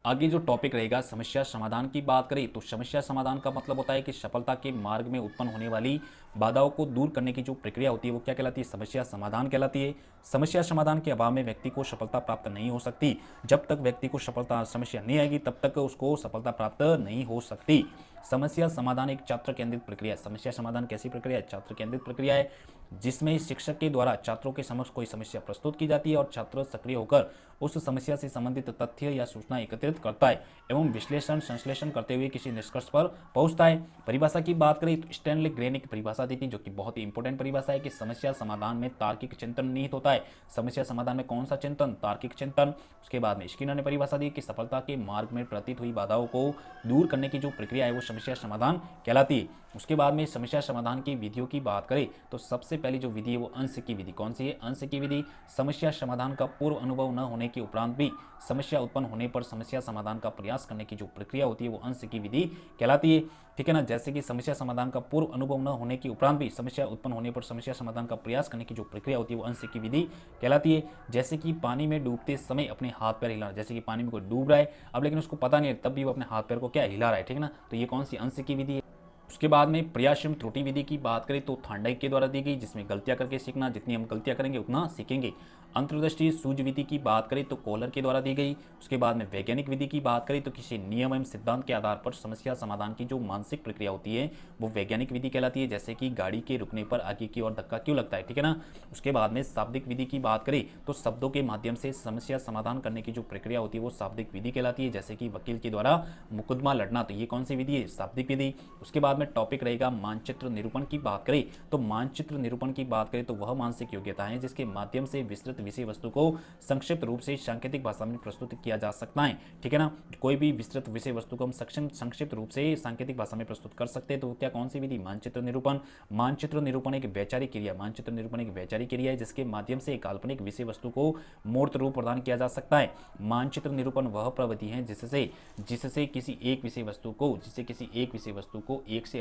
आगे जो टॉपिक रहेगा समस्या समाधान की बात करें तो समस्या समाधान का मतलब होता है कि सफलता के मार्ग में उत्पन्न होने वाली बाधाओं को दूर करने की जो प्रक्रिया होती है वो क्या कहलाती है, समस्या समाधान कहलाती है। समस्या समाधान के अभाव में व्यक्ति को सफलता प्राप्त नहीं हो सकती। जब तक व्यक्ति को सफलता समस्या नहीं आएगी तब तक उसको सफलता प्राप्त नहीं हो सकती। समस्या समाधान एक छात्र केंद्रित प्रक्रिया है। समस्या समाधान कैसी प्रक्रिया है, छात्र केंद्रित प्रक्रिया है, जिसमें शिक्षक के द्वारा छात्रों के समक्ष कोई समस्या प्रस्तुत की जाती है और छात्र सक्रिय होकर उस समस्या से संबंधित तथ्य या सूचना एकत्रित करता है एवं विश्लेषण संश्लेषण करते हुए किसी निष्कर्ष पर पहुंचता है। परिभाषा की बात करें तो स्टैनली ग्रे ने परिभाषा दी थी, जो कि बहुत ही इंपॉर्टेंट परिभाषा है कि समस्या समाधान में तार्किक चिंतन निहित होता है। समस्या समाधान में कौन सा चिंतन, तार्किक चिंतन। उसके बाद में स्किनर ने परिभाषा दी कि सफलता के मार्ग में प्रतीत हुई बाधाओं को दूर करने की जो प्रक्रिया है वो समस्या समाधान कहलाती है। उसके बाद में समस्या समाधान की विधियों की बात करें तो सबसे पहली जो विधि है वो अंश की विधि। कौन सी है, अंश की विधि। समस्या समाधान का पूर्व अनुभव न होने के उपरांत भी समस्या उत्पन्न होने पर समस्या समाधान का प्रयास करने की जो प्रक्रिया होती है वो अंश की विधि कहलाती है। ठीक है ना, जैसे कि समस्या समाधान का पूर्व अनुभव न होने के उपरांत भी समस्या उत्पन्न होने पर समस्या समाधान का प्रयास करने की जो प्रक्रिया होती है वो अंश की विधि कहलाती है। जैसे कि पानी में डूबते समय अपने हाथ पैर हिलाना, जैसे कि पानी में कोई डूब रहा है अब लेकिन उसको पता नहीं है तब भी वो अपने हाथ पैर को क्या हिला रहा है, ठीक है ना, तो ये कौन सी, अंश की विधि है। उसके बाद में प्रयासम त्रुटि विधि की बात करें तो थांडाइक के द्वारा दी गई, जिसमें गलतियां करके सीखना, जितनी हम गलतियां करेंगे उतना सीखेंगे। अंतर्दृष्टि सूझ विधि की बात करें तो कोहलर के द्वारा दी गई। उसके बाद में वैज्ञानिक विधि की बात करें तो किसी नियम एवं सिद्धांत के आधार पर समस्या समाधान की जो मानसिक प्रक्रिया होती है वो वैज्ञानिक विधि कहलाती है, जैसे कि गाड़ी के रुकने पर आगे की ओर धक्का क्यों लगता है, ठीक है ना। उसके बाद में शाब्दिक विधि की बात करें तो शब्दों के माध्यम से समस्या समाधान करने की जो प्रक्रिया होती है वो शाब्दिक विधि कहलाती है, जैसे कि वकील के द्वारा मुकदमा लड़ना, तो ये कौन सी विधि है, शाब्दिक विधि। उसके बाद में टॉपिक रहेगा मानचित्र निरूपण की बात करें तो मानचित्र निरूपण की बात करें तो वह मानसिक योग्यता है जिसके माध्यम से विस्तृत विषय वस्तु को संक्षिप्त रूप से सांकेतिक भाषा में प्रस्तुत किया जा सकता है, ठीक है ना। कोई भी विस्तृत विषय वस्तु को हम संक्षिप्त रूप से सांकेतिक भाषा में प्रस्तुत कर सकते हैं, तो क्या कौन सी विधि, मानचित्र निरूपण। मानचित्र निरूपण एक वैचारिक क्रिया, मानचित्र निरूपण एक वैचारिक क्रिया है जिसके माध्यम से काल्पनिक विषय वस्तु को मूर्त रूप प्रदान किया जा सकता है। मानचित्र निरूपण वह प्रविधि है जिससे जिससे किसी एक विषय वस्तु को एक से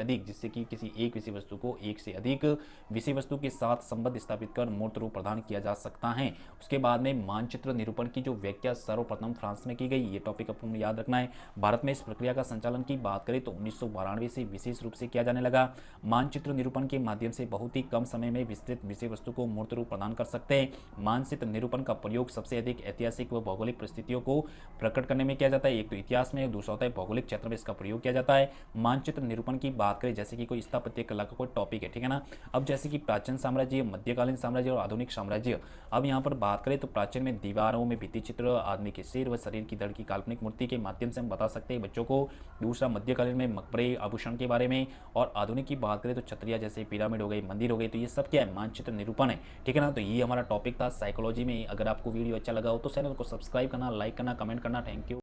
अधिक विषय वस्तु के साथ संबंध स्थापित कर मूर्त रूप प्रदान किया जा सकता है। उसके बाद में मानचित्र निरूपण की जो व्याख्या सर्वप्रथम फ्रांस में की गई, ये टॉपिक आपको याद रखना है। भारत में इस प्रक्रिया का संचालन की बात करें तो 1992 से विशेष रूप से किया जाने लगा। मानचित्र निरूपण के माध्यम से बहुत ही कम समय में विस्तृत विषय वस्तु को मूर्त रूप प्रदान कर सकते हैं। मानचित्र निरूपण का प्रयोग सबसे अधिक ऐतिहासिक व भौगोलिक परिस्थितियों को प्रकट करने में किया जाता है, एक तो इतिहास में, दूसरा होता है भौगोलिक क्षेत्र में इसका प्रयोग किया जाता है। मानचित्र निरूपण की बात करें जैसे कि कोई स्थापत्य कला का कोई टॉपिक है, ठीक है ना। अब जैसे कि प्राचीन साम्राज्य, मध्यकालीन साम्राज्य और आधुनिक साम्राज्य। अब यहाँ पर बात करें तो प्राचीन में दीवारों में भित्ति चित्र, आदमी के सिर व शरीर की धड़ की काल्पनिक मूर्ति के माध्यम से हम बता सकते हैं बच्चों को। दूसरा मध्यकालीन में मकबरे, आभूषण के बारे में। और आधुनिक की बात करें तो छतरिया जैसे पिरामिड हो गई, मंदिर हो गई, तो ये सब क्या है, मानचित्र निरूपण है, ठीक है ना। तो ये हमारा टॉपिक था साइकोलॉजी में। अगर आपको वीडियो अच्छा लगा हो तो चैनल को सब्सक्राइब करना, लाइक करना, कमेंट करना। Thank you.